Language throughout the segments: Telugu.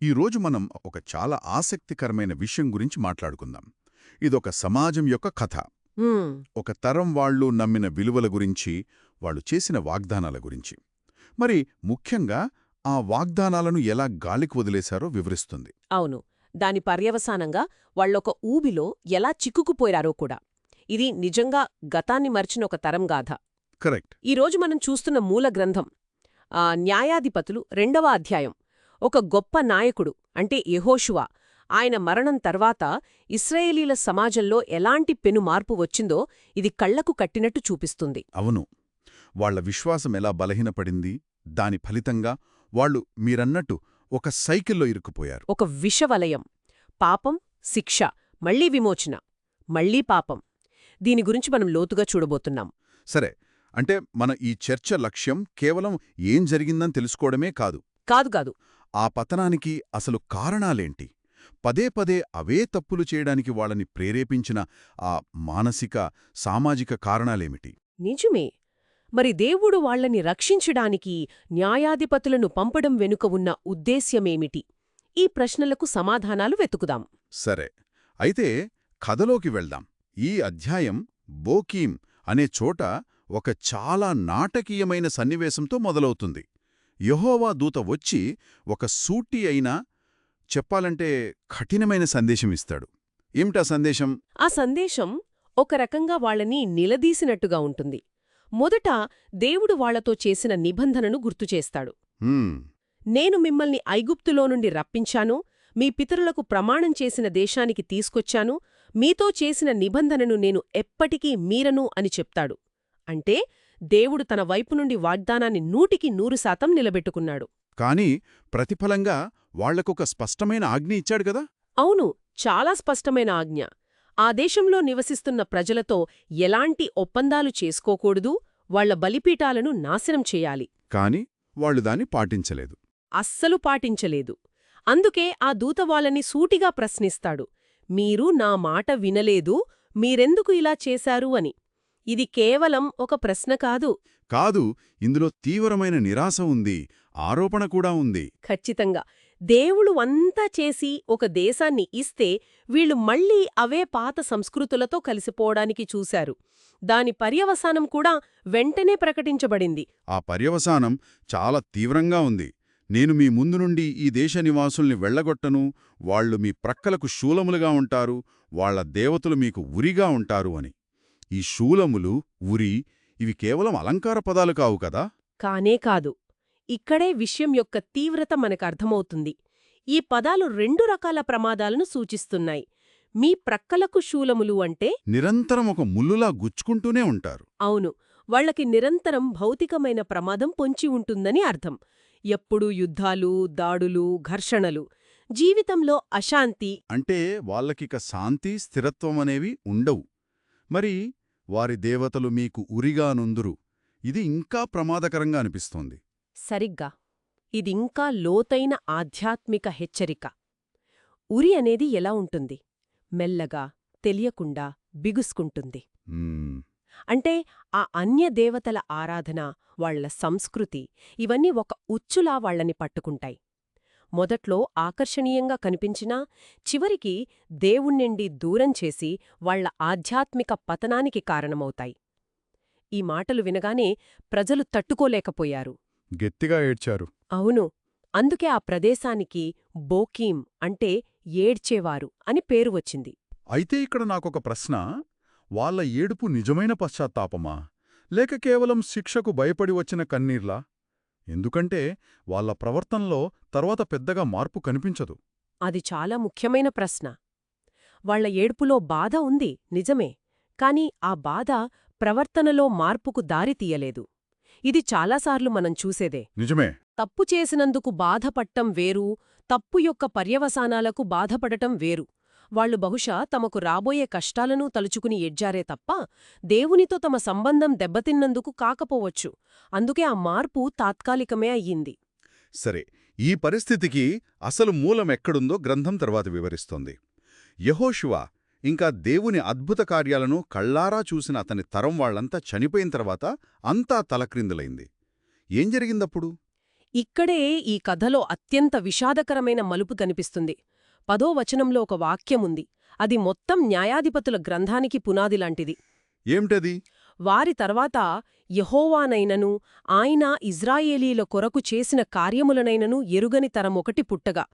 ఈరోజు మనం ఒక చాలా ఆసక్తికరమైన విషయం గురించి మాట్లాడుకుందాం. ఇదొక సమాజం యొక్క కథ. హ్మ్. ఒక తరం వాళ్ళు నమ్మిన విలువల గురించి, వాళ్ళు చేసిన వాగ్దానాల గురించి. మరి ముఖ్యంగా ఆ వాగ్దానాలను ఎలా గాలికి వదిలేశారో వివరిస్తుంది. అవును. దాని పర్యవసానంగా వాళ్ళొక ఊబిలో ఎలా చిక్కుకుపోయారో కూడా. ఇది నిజంగా గతాన్ని మర్చిన ఒక తరం గాథ. కరెక్ట్. ఈరోజు మనం చూస్తున్న మూల గ్రంథం న్యాయాధిపతులు 2వ అధ్యాయం. ఒక గొప్ప నాయకుడు అంటే యెహోషువ ఆయన మరణం తర్వాత ఇశ్రాయేలీల సమాజంలో ఎలాంటి పెనుమార్పు వచ్చిందో ఇది కళ్లకు కట్టినట్టు చూపిస్తుంది. అవును. వాళ్ళ విశ్వాసం ఎలా బలహీనపడింది, దాని ఫలితంగా వాళ్ళు మీరన్నట్టు ఒక సైకిల్లో ఇరుక్కుపోయారు. ఒక విషవలయం. పాపం, శిక్ష, మళ్లీ విమోచన, మళ్లీ పాపం. దీని గురించి మనం లోతుగా చూడబోతున్నాం. సరే, అంటే మన ఈ చర్చ లక్ష్యం కేవలం ఏం జరిగిందని తెలుసుకోవడమే కాదు. కాదు. ఆ పతనానికి అసలు కారణాలేంటి? పదే పదే అవే తప్పులు చేయడానికి వాళ్ళని ప్రేరేపించిన ఆ మానసిక, సామాజిక కారణాలేమిటి? నిజమే. మరి దేవుడు వాళ్ళని రక్షించడానికి న్యాయాధిపతులను పంపడం వెనుక ఉన్న ఉద్దేశ్యమేమిటి? ఈ ప్రశ్నలకు సమాధానాలు వెతుకుదాం. సరే, అయితే కథలోకి వెళ్దాం. ఈ అధ్యాయం బోకీం అనే చోట ఒక చాలా నాటకీయమైన సన్నివేశంతో మొదలవుతుంది. యెహోవా దూత వచ్చి ఒక సూటి అయినా చెప్పాలంటే కఠినమైన సందేశమిస్తాడు. ఏమిటా సందేశం? ఆ సందేశం ఒక రకంగా వాళ్ళని నిలదీసినట్టుగా ఉంటుంది. మొదట దేవుడు వాళ్లతో చేసిన నిబంధనను గుర్తుచేస్తాడు. హ్మ్, నేను మిమ్మల్ని ఐగుప్తులో నుండి రప్పించాను, మీ పితరులకు ప్రమాణం చేసిన దేశానికి తీసుకొచ్చాను, మీతో చేసిన నిబంధనను నేను ఎప్పటికీ మీరను అని చెప్తాడు. అంటే దేవుడు తన వైపు నుండి వాగ్దానాన్ని 100% నిలబెట్టుకున్నాడు. కానీ ప్రతిఫలంగా వాళ్లకొక స్పష్టమైన ఆజ్ఞ ఇచ్చాడు గదా? అవును, చాలా స్పష్టమైన ఆజ్ఞ. ఆ దేశంలో నివసిస్తున్న ప్రజలతో ఎలాంటి ఒప్పందాలు చేసుకోకూడదు, వాళ్ల బలిపీఠాలను నాశనం చేయాలి. కాని వాళ్ళు దాన్ని పాటించలేదు. అస్సలు పాటించలేదు. అందుకే ఆ దూత వాళ్ళని సూటిగా ప్రశ్నిస్తాడు. మీరు నా మాట వినలేదు, మీరెందుకు ఇలా చేశారు అని. ఇది కేవలం ఒక ప్రశ్న కాదు. కాదు, ఇందులో తీవ్రమైన నిరాశ ఉంది, ఆరోపణ కూడా ఉంది. ఖచ్చితంగా. దేవుడు అంతా చేసి ఒక దేశాన్ని ఇస్తే వీళ్లు మళ్లీ అవే పాత సంస్కృతులతో కలిసిపోవడానికి చూశారు. దాని పర్యవసానం కూడా వెంటనే ప్రకటించబడింది. ఆ పర్యవసానం చాలా తీవ్రంగా ఉంది. నేను మీ ముందు నుండి ఈ దేశ నివాసుల్ని వెళ్లగొట్టను, వాళ్లు మీ ప్రక్కలకు శూలములుగా ఉంటారు, వాళ్ల దేవతలు మీకు ఉరిగా ఉంటారు అని. ఈ శూలములు, ఉరి ఇవి కేవలం అలంకార పదాలు కావు కదా? కానే కాదు. ఇక్కడే విషయం యొక్క తీవ్రత మనకర్థమవుతుంది. ఈ పదాలు 2 రకాల ప్రమాదాలను సూచిస్తున్నాయి. మీ ప్రక్కలకు శూలములు అంటే నిరంతరం ఒక ముల్లులా గుచ్చుకుంటూనే ఉంటారు. అవును, వాళ్లకి నిరంతరం భౌతికమైన ప్రమాదం పొంచి ఉంటుందని అర్థం. ఎప్పుడూ యుద్ధాలు, దాడులు, ఘర్షణలు, జీవితంలో అశాంతి. అంటే వాళ్ళకిక శాంతి, స్థిరత్వమనేవి ఉండవు. మరి వారి దేవతలు మీకు ఉరిగా నుందురు. ఇది ఇంకా ప్రమాదకరంగా అనిపిస్తోంది. సరిగ్గా. ఇదింకా లోతైన ఆధ్యాత్మిక హెచ్చరిక. ఉరి అనేది ఎలా ఉంటుంది? మెల్లగా, తెలియకుండా బిగుసుకుంటుంది. అంటే ఆ అన్యదేవతల ఆరాధన, వాళ్ల సంస్కృతి ఇవన్నీ ఒక ఉచ్చులా వాళ్లని పట్టుకుంటాయి. మొదట్లో ఆకర్షణీయంగా కనిపించినా చివరికి దేవుణ్ణిండి దూరం చేసి వాళ్ల ఆధ్యాత్మిక పతనానికి కారణమవుతాయి. ఈ మాటలు వినగానే ప్రజలు తట్టుకోలేకపోయారు. గట్టిగా ఏడ్చారు. అవును. అందుకే ఆ ప్రదేశానికి బోకీం అంటే ఏడ్చేవారు అని పేరు వచ్చింది. అయితే ఇక్కడ నాకొక ప్రశ్న. వాళ్ళ ఏడుపు నిజమైన పశ్చాత్తాపమా, లేక కేవలం శిక్షకు భయపడి వచ్చిన కన్నీర్లా? ఎందుకంటే వాళ్ళ ప్రవర్తనలో తర్వాత పెద్దగా మార్పు కనిపించదు. అది చాలా ముఖ్యమైన ప్రశ్న. వాళ్ల ఏడుపులో బాధ ఉంది, నిజమే. కాని ఆ బాధ ప్రవర్తనలో మార్పుకు దారి తీయలేదు. ఇది చాలాసార్లు మనం చూసేదే. నిజమే. తప్పు చేసినందుకు బాధపట్టం వేరు, తప్పు యొక్క పర్యవసానాలకు బాధపడటం వేరు. వాళ్లు బహుశా తమకు రాబోయే కష్టాలను తలుచుకుని ఎడ్జారే తప్ప దేవునితో తమ సంబంధం దెబ్బతిన్నందుకు కాకపోవచ్చు. అందుకే ఆ మార్పు తాత్కాలికమే అయ్యింది. సరే, ఈ పరిస్థితికి అసలు మూలమెక్కడుందో గ్రంథం తర్వాత వివరిస్తోంది. యెహోషువ ఇంకా దేవుని అద్భుత కార్యాలను కళ్లారా చూసిన అతని తరం వాళ్లంతా చనిపోయిన తర్వాత అంతా తలక్రిందులైంది. ఏం జరిగిందప్పుడు? ఇక్కడే ఈ కథలో అత్యంత విషాదకరమైన మలుపు కనిపిస్తుంది. 10వ వచనంలో ఒక వాక్యముంది. అది మొత్తం న్యాయాధిపతుల గ్రంథానికి పునాదిలాంటిది. ఏమిటది? వారి తర్వాత యెహోవానైనను ఆయన ఇజ్రాయేలీల కొరకు చేసిన కార్యములనైనను ఎరుగని తరమొకటి పుట్టగా.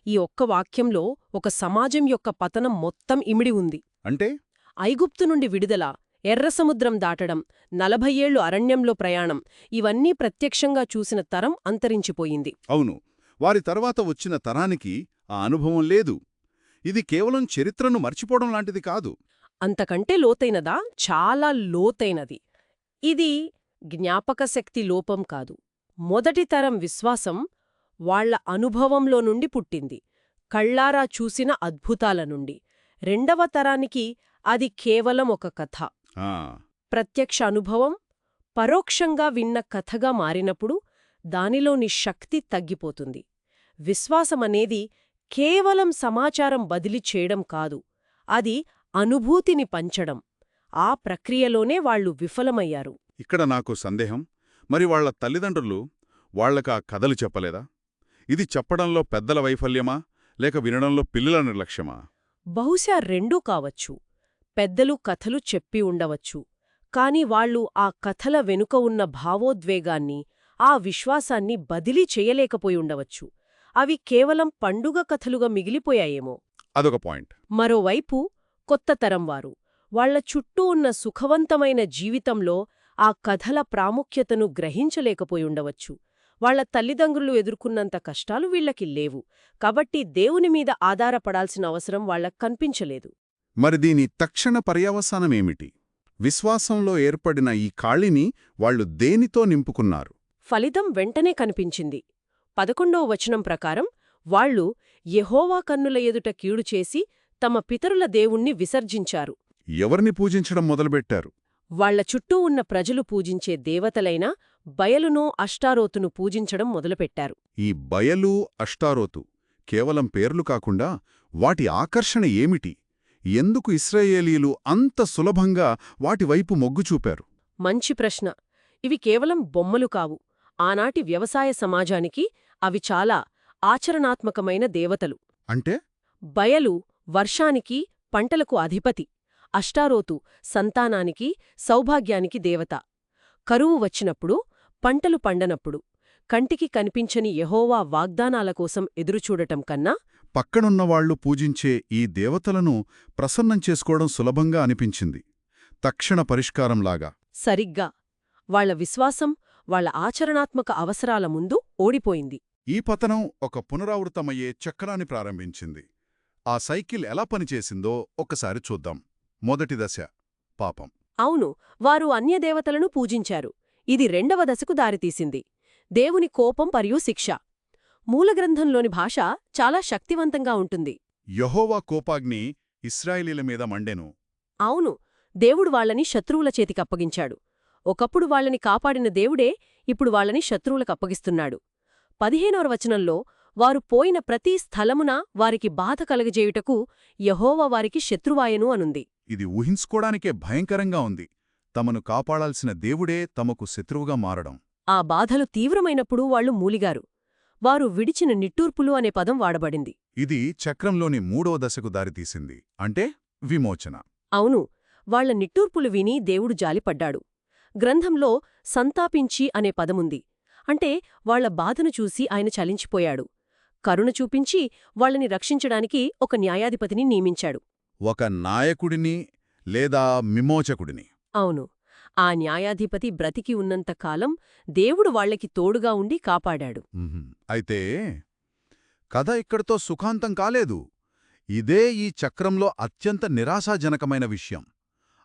ఈ ఒక్క వాక్యంలో ఒక సమాజం యొక్క పతనం మొత్తం ఇమిడి ఉంది. అంటే ఐగుప్తు నుండి విడుదల, ఎర్రసముద్రం దాటడం, 40 ఏళ్లు అరణ్యంలో ప్రయాణం, ఇవన్నీ ప్రత్యక్షంగా చూసిన తరం అంతరించిపోయింది. అవును, వారి తర్వాత వచ్చిన తరానికి ఆ అనుభవం లేదు. ఇది కేవలం చరిత్రను మర్చిపోవడం లాంటిది కాదు. అంతకంటే లోతైనదా? చాలా లోతైనది. ఇది జ్ఞాపకశక్తి లోపం కాదు. మొదటి తరం విశ్వాసం వాళ్ల అనుభవంలో నుండి పుట్టింది, కళ్ళారా చూసిన అద్భుతాల నుండి. రెండవ తరానికి అది కేవలం ఒక కథ. ఆ, ప్రత్యక్ష అనుభవం పరోక్షంగా విన్న కథగా మారినప్పుడు దానిలోని శక్తి తగ్గిపోతుంది. విశ్వాసమనేది కేవలం సమాచారం బదిలీ చేయడం కాదు, అది అనుభూతిని పంచడం. ఆ ప్రక్రియలోనే వాళ్లు విఫలమయ్యారు. ఇక్కడ నాకు సందేహం. మరి వాళ్ల తల్లిదండ్రులు వాళ్లకా కథలు చెప్పలేదా? ఇది చెప్పడంలో పెద్దల వైఫల్యమా, లేక వినడంలో పిల్లల నిర్లక్ష్యమా? బహుశా రెండూ కావచ్చు. పెద్దలు కథలు చెప్పి ఉండవచ్చు, కాని వాళ్లు ఆ కథల వెనుక ఉన్న భావోద్వేగాన్ని, ఆ విశ్వాసాన్ని బదిలీ చెయ్యలేకపోయి ఉండవచ్చు. అవి కేవలం పండుగ కథలుగా మిగిలిపోయాయేమో. అదొక పాయింట్. మరోవైపు కొత్త తరం వారు వాళ్ల చుట్టూ ఉన్న సుఖవంతమైన జీవితంలో ఆ కథల ప్రాముఖ్యతను గ్రహించలేకపోయుండవచ్చు. వాళ్ల తల్లిదండ్రులు ఎదుర్కొన్నంత కష్టాలు వీళ్లకి లేవు, కాబట్టి దేవుని మీద ఆధారపడాల్సిన అవసరం వాళ్లకు కనిపించలేదు. మరి దీని తక్షణ పర్యవసానమేమిటి? విశ్వాసంలో ఏర్పడిన ఈ ఖాళీని వాళ్లు దేనితో నింపుకున్నారు? ఫలితం వెంటనే కనిపించింది. 11వ వచనం ప్రకారం వాళ్లు యెహోవా కన్నుల ఎదుట కీడు చేసి తమ పితరుల దేవుణ్ణి విసర్జించారు. ఎవరిని పూజించడం మొదలుపెట్టారు? వాళ్ల చుట్టూ ఉన్న ప్రజలు పూజించే దేవతలైన బయలునో అష్టారోతును పూజించడం మొదలుపెట్టారు. ఈ బయలు, అష్టారోతు కేవలం పేర్లు కాకుండా వాటి ఆకర్షణ ఏమిటి? ఎందుకు ఇశ్రాయేలీలు అంత సులభంగా వాటివైపు మొగ్గు చూపారు? మంచి ప్రశ్న. ఇవి కేవలం బొమ్మలు కావు. ఆనాటి వ్యవసాయ సమాజానికి అవి చాలా ఆచరణాత్మకమైన దేవతలు. అంటే బయలు వర్షానికి, పంటలకు అధిపతి. అష్టారోతు సంతానానికి, సౌభాగ్యానికి దేవత. కరువు వచ్చినప్పుడు, పంటలు పండనప్పుడు కంటికి కనిపించని యెహోవా వాగ్దానాల కోసం ఎదురుచూడటం కన్నా పక్కనున్నవాళ్లు పూజించే ఈ దేవతలను ప్రసన్నం చేసుకోవడం సులభంగా అనిపించింది. తక్షణ పరిష్కారంలాగా. సరిగ్గా. వాళ్ల విశ్వాసం వాళ్ల ఆచరణాత్మక అవసరాల ముందు ఓడిపోయింది. ఈ పతనం ఒక పునరావృతమయ్యే చక్రాన్ని ప్రారంభించింది. ఆ సైకిల్ ఎలా పనిచేసిందో ఒక్కసారి చూద్దాం. మొదటి దశ పాపం. అవును, వారు అన్యదేవతలను పూజించారు. ఇది రెండవ దశకు దారితీసింది, దేవుని కోపం మరియు శిక్ష. మూలగ్రంథంలోని భాష చాలా శక్తివంతంగా ఉంటుంది. యెహోవా కోపాగ్ని ఇశ్రాయేలీల మీద మండెను. అవును, దేవుడు వాళ్లని శత్రువుల చేతికప్పగించాడు. ఒకప్పుడు వాళ్లని కాపాడిన దేవుడే ఇప్పుడు వాళ్లని శత్రువులకప్పగిస్తున్నాడు. 15వ వచనంలో వారు పోయిన ప్రతి స్థలమున వారికి బాధ కలగజేయుటకు యెహోవా వారికి శత్రువాయను అనుంది. ఇది ఊహించుకోడానికే భయంకరంగా ఉంది. తమను కాపాడాల్సిన దేవుడే తమకు శత్రువుగా మారడం. ఆ బాధలు తీవ్రమైనప్పుడు వాళ్లు మూలిగారు. వారు విడిచిన నిట్టూర్పులు అనే పదం వాడబడింది. ఇది చక్రంలోని 3వ దశకు దారితీసింది, అంటే విమోచన. అవును, వాళ్ల నిట్టూర్పులు విని దేవుడు జాలిపడ్డాడు. గ్రంథంలో సంతాపించి అనే పదముంది, అంటే వాళ్ల బాధను చూసి ఆయన చలించిపోయాడు. కరుణ చూపించి వాళ్లని రక్షించడానికి ఒక న్యాయాధిపతిని నియమించాడు. ఒక నాయకుడిని లేదా విమోచకుడిని. అవును, ఆ న్యాయాధిపతి బ్రతికి ఉన్నంతకాలం దేవుడు వాళ్లకి తోడుగా ఉండి కాపాడాడు. అయితే కథ ఇక్కడితో సుఖాంతం కాలేదు. ఇదే ఈ చక్రంలో అత్యంత నిరాశాజనకమైన విషయం.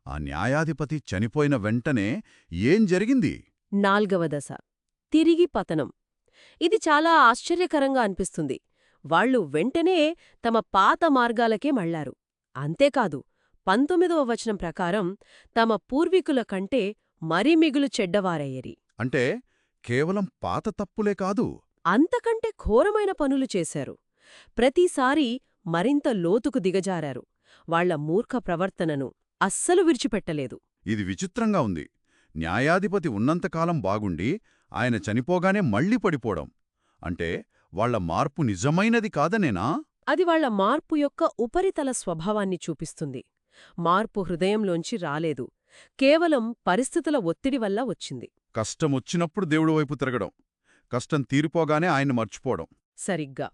ఆ న్యాయాధిపతి చనిపోయిన వెంటనే ఏం జరిగింది? 4వ దశ తిరిగి పతనం. ఇది చాలా ఆశ్చర్యకరంగా అనిపిస్తుంది. వాళ్లు వెంటనే తమ పాత మార్గాలకే మళ్లారు. అంతేకాదు, 19వ వచనం ప్రకారం తమ పూర్వీకుల కంటే మరీ మిగులు చెడ్డవారయ్యరి. అంటే కేవలం పాత తప్పులే కాదు, అంతకంటే ఘోరమైన పనులు చేశారు. ప్రతిసారీ మరింత లోతుకు దిగజారారు. వాళ్ల మూర్ఖ ప్రవర్తనను అస్సలు విడిచిపెట్టలేదు. ఇది విచిత్రంగా ఉంది. న్యాయాధిపతి ఉన్నంతకాలం బాగుండి ఆయన చనిపోగానే మళ్లీ పడిపోవడం. అంటే వాళ్ళ మార్పు నిజమైనది కాదనేనా? అది వాళ్ళ మార్పు యొక్క ఉపరితల స్వభావాన్ని చూపిస్తుంది. మార్పు హృదయంలోంచి రాలేదు, కేవలం పరిస్థితుల ఒత్తిడి వల్ల వచ్చింది. కష్టమొచ్చినప్పుడు దేవుడి వైపు తిరగడం, కష్టం తీరిపోగానే ఆయన్ని మర్చిపోవడం. సరిగ్గా.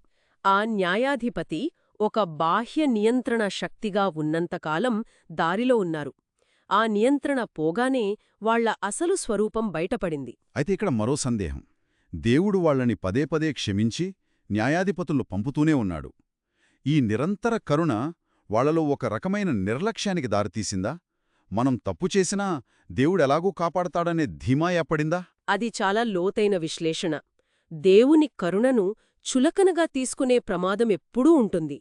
ఆ న్యాయాధిపతి ఒక బాహ్య నియంత్రణ శక్తిగా ఉన్నంతకాలం దారిలో ఉన్నారు. ఆ నియంత్రణ పోగానే వాళ్ళ అసలు స్వరూపం బయటపడింది. అయితే ఇక్కడ మరో సందేహం. దేవుడు వాళ్ళని పదే పదే క్షమించి న్యాయాధిపతులు పంపుతూనే ఉన్నాడు. ఈ నిరంతర కరుణ వాళ్లలో ఒక రకమైన నిర్లక్ష్యానికి దారితీసిందా? మనం తప్పు చేసినా దేవుడెలాగూ కాపాడతాడనే ధీమా ఏర్పడిందా? అది చాలా లోతైన విశ్లేషణ. దేవుని కరుణను చులకనగా తీసుకునే ప్రమాదం ఎప్పుడూ ఉంటుంది.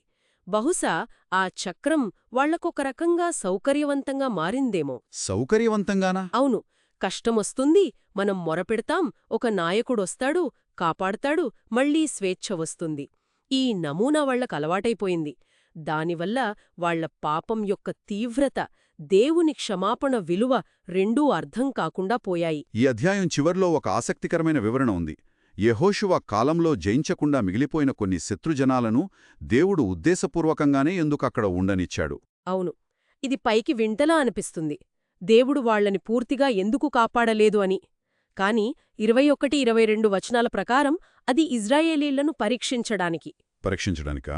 బహుశా ఆ చక్రం వాళ్లకొక రకంగా సౌకర్యవంతంగా మారిందేమో. సౌకర్యవంతంగానా? అవును. కష్టమొస్తుంది, మనం మొరపెడతాం, ఒక నాయకుడొస్తాడు, కాపాడతాడు, మళ్లీ స్వేచ్ఛ వస్తుంది. ఈ నమూనా వాళ్లకలవాటైపోయింది. దానివల్ల వాళ్ల పాపం యొక్క తీవ్రత, దేవుని క్షమాపణ విలువ రెండూ అర్థం కాకుండా పోయాయి. ఈ అధ్యాయం చివర్లో ఒక ఆసక్తికరమైన వివరణ ఉంది. యెహోషువ కాలంలో జయించకుండా మిగిలిపోయిన కొన్ని శత్రుజనాలను దేవుడు ఉద్దేశపూర్వకంగానే ఎందుకక్కడ ఉండనిచ్చాడు? అవును. ఇది పైకి వింతలా అనిపిస్తుంది, దేవుడు వాళ్లని పూర్తిగా ఎందుకు కాపాడలేదు అని. కాని 21-22 వచనాల ప్రకారం అది ఇజ్రాయేలీళ్లను పరీక్షించడానికా?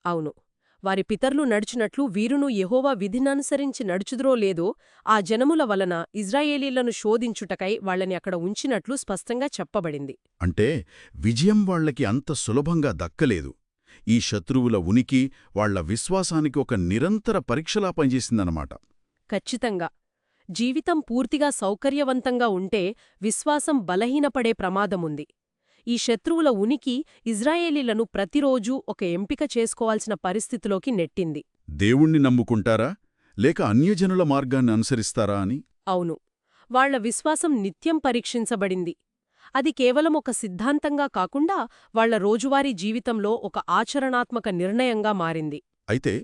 అవును. వారి పితర్లు నడిచినట్లు వీరును యెహోవా విధిననుసరించి నడుచుదురో లేదో ఆ జనముల వలన ఇజ్రాయేలీళ్లను శోధించుటకై వాళ్లని అక్కడ ఉంచినట్లు స్పష్టంగా చెప్పబడింది. అంటే విజయం వాళ్లకి అంత సులభంగా దక్కలేదు. ఈ శత్రువుల ఉనికి వాళ్ల విశ్వాసానికి ఒక నిరంతర పరీక్షలా పనిచేసిందన్నమాట. ఖచ్చితంగా. జీవితం పూర్తిగా సౌకర్యవంతంగా ఉంటే విశ్వాసం బలహీనపడే ప్రమాదముంది. ఈ శత్రువుల ఉనికి ఇజ్రాయేలీలను ప్రతిరోజూ ఒక ఎంపిక చేసుకోవాల్సిన పరిస్థితిలోకి నెట్టింది. దేవుణ్ణి నమ్ముకుంటారా లేక అన్యజనుల మార్గాన్ని అనుసరిస్తారా అని? అవును. వాళ్ల విశ్వాసం నిత్యం పరీక్షించబడింది. అది కేవలం ఒక సిద్ధాంతంగా కాకుండా వాళ్ల రోజువారీ జీవితంలో ఒక ఆచరణాత్మక నిర్ణయంగా మారింది. అయితే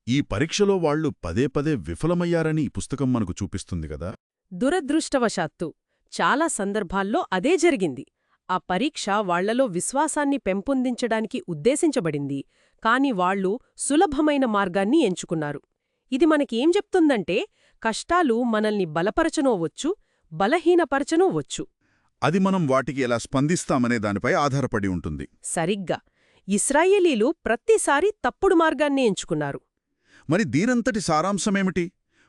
ఈ పరీక్షలో వాళ్లు పదే పదే విఫలమయ్యారని ఈ పుస్తకం మనకు చూపిస్తుంది గదా? దురదృష్టవశాత్తు చాలా సందర్భాల్లో అదే జరిగింది. ఆ పరీక్ష వాళ్లలో విశ్వాసాన్ని పెంపొందించడానికి ఉద్దేశించబడింది, కాని వాళ్లు సులభమైన మార్గాన్ని ఎంచుకున్నారు. ఇది మనకేం చెప్తుందంటే, కష్టాలు మనల్ని బలపరచనోవచ్చు, బలహీనపరచనోవచ్చు. అది మనం వాటికి ఎలా స్పందిస్తామనే దానిపై ఆధారపడి ఉంటుంది. సరిగ్గా. ఇశ్రాయేలీలు ప్రతిసారీ తప్పుడు మార్గాన్ని ఎంచుకున్నారు. మరి దీనంతటి సారాంశమేమిటి?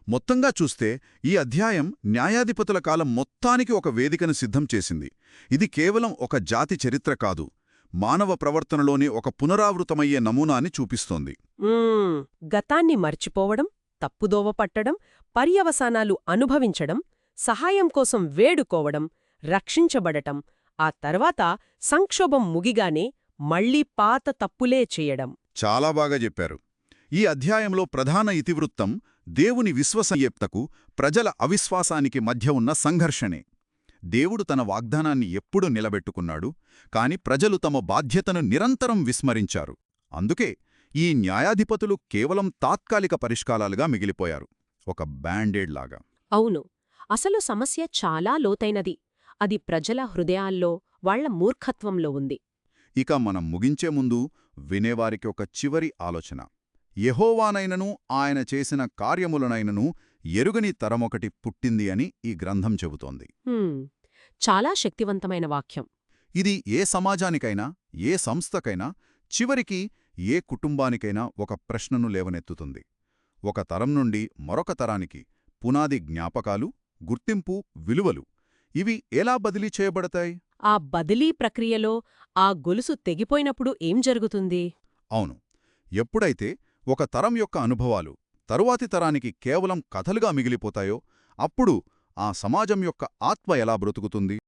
మొత్తంగా చూస్తే ఈ అధ్యాయం న్యాయాధిపతుల కాలం మొత్తానికి ఒక వేదికను సిద్ధం చేసింది. ఇది కేవలం ఒక జాతి చరిత్ర కాదు, మానవ ప్రవర్తనలోని ఒక పునరావృతమయ్యే నమూనాని చూపిస్తోంది. గతాన్ని మర్చిపోవడం, తప్పుదోవ పట్టడం, పర్యవసానాలు అనుభవించడం, సహాయం కోసం వేడుకోవడం, రక్షించబడటం, ఆ తర్వాత సంక్షోభం ముగిగానే మళ్లీ పాత తప్పులే చేయడం. చాలా బాగా చెప్పారు. ఈ అధ్యాయంలో ప్రధాన ఇతివృత్తం దేవుని విశ్వసనీయతకు ప్రజల అవిశ్వాసానికి మధ్య ఉన్న సంఘర్షణే. దేవుడు తన వాగ్దానాన్ని ఎప్పుడూ నిలబెట్టుకున్నాడు, కాని ప్రజలు తమ బాధ్యతను నిరంతరం విస్మరించారు. అందుకే ఈ న్యాయాధిపతులు కేవలం తాత్కాలిక పరిష్కారాలుగా మిగిలిపోయారు, ఒక బ్యాండేడ్ లాగా. అవును. అసలు సమస్య చాలా లోతైనది. అది ప్రజల హృదయాల్లో, వాళ్ల మూర్ఖత్వంలో ఉంది. ఇక మనం ముగించే ముందు వినేవారికి ఒక చివరి ఆలోచన. యెహోవానైనను ఆయన చేసిన కార్యములనైనను ఎరుగని తరమొకటి పుట్టింది అని ఈ గ్రంథం చెబుతోంది. చాలా శక్తివంతమైన వాక్యం. ఇది ఏ సమాజానికైనా, ఏ సంస్థకైనా, చివరికి ఏ కుటుంబానికైనా ఒక ప్రశ్నను లేవనెత్తుతుంది. ఒక తరం నుండి మరొక తరానికి పునాది జ్ఞాపకాలు, గుర్తింపు, విలువలు ఇవి ఎలా బదిలీ చేయబడతాయి? ఆ బదిలీ ప్రక్రియలో ఆ గొలుసు తెగిపోయినప్పుడు ఏం జరుగుతుంది? అవును, ఎప్పుడైతే ఒక తరం యొక్క అనుభవాలు తరువాతి తరానికి కేవలం కథలుగా మిగిలిపోతాయో అప్పుడు ఆ సమాజం యొక్క ఆత్మ ఎలా బ్రతుకుతుంది?